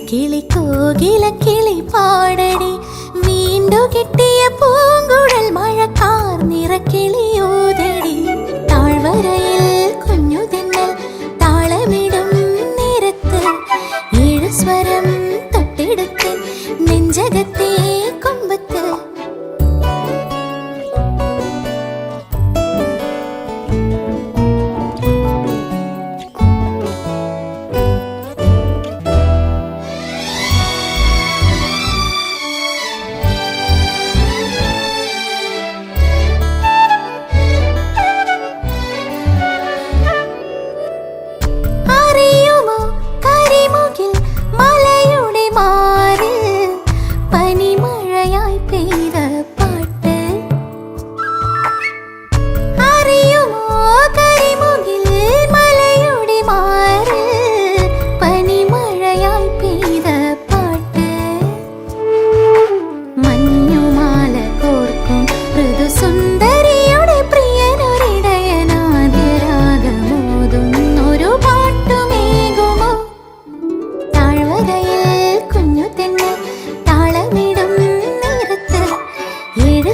കിളി കോകില കിളി പാടടി വീണ്ടു കിട്ടിയ പൂങ്കുഴൽ മഴക്കാർ നിറക്കിളിയോതടി താഴ്വരയിൽ കുഞ്ഞു തെന്നൽ താളമിടും നേരത്ത് ഏഴു സ്വരം തൊട്ടെടുത്ത് നെഞ്ചകത്തെ കൊമ്പത്ത്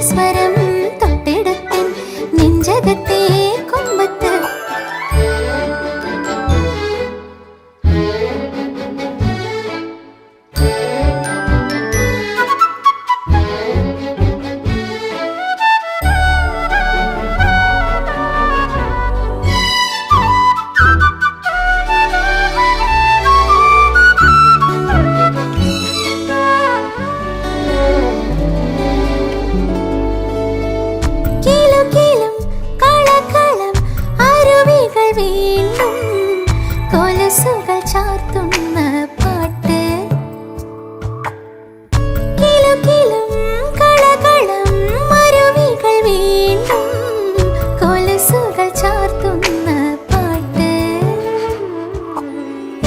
സ്വരം തൊട്ടെടുത്ത് നെഞ്ചകത്തെ കൊമ്പത്ത് വീണ്ടും കൊലസുകൾ ചാർത്തുന്ന പാട്ട് കിലുകിലും കളകളം അരുവികൾ വീണ്ടും കൊലസുകൾ ചാർത്തുന്ന പാട്ട്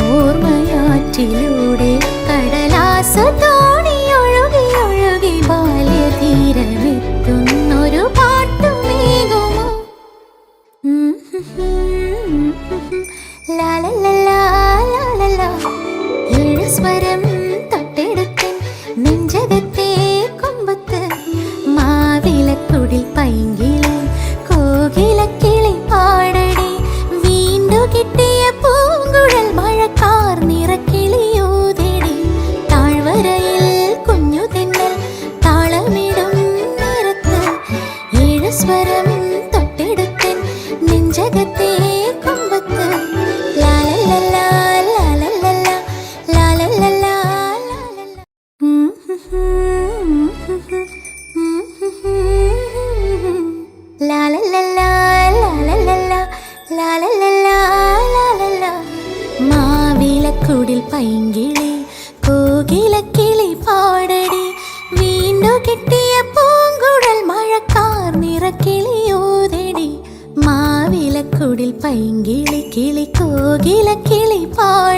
ഓർമ്മയാറ്റിലൂടെ കടലാസു തോണി ഒഴുകി ഒഴുകി ബാല്യതീരമെത്തുന്നൊരു പാട്ടുമേകുമോ ഏഴു സ്വരം തൊട്ടെടുത്ത് നെഞ്ചകത്തെ കൊമ്പത്ത് മാവിലക്കുടിൽ പൈങ്കിളി കോകില കിളി പാടടി വീണ്ടു കിട്ടിയ പൂങ്കുഴൽ മഴക്കാർ നിറക്കിളിയോതടി താഴ്വരയിൽ കുഞ്ഞു തെന്നൽ താളമിടും നേരത്ത് ഏഴു സ്വരം തൊട്ടെടുത്ത് നെഞ്ചകത്തെ കൊമ്പത്ത് മാവിലക്കുടിൽ പൈങ്കിളി കോകില കിളി പാടടി വീണ്ടു കിട്ടിയ പൂങ്കുഴൽ മഴക്കാർ നിറക്കിളിയോതടി മാവിലക്കുടിൽ പൈങ്കിളി കിളി കോകില കിളി പാട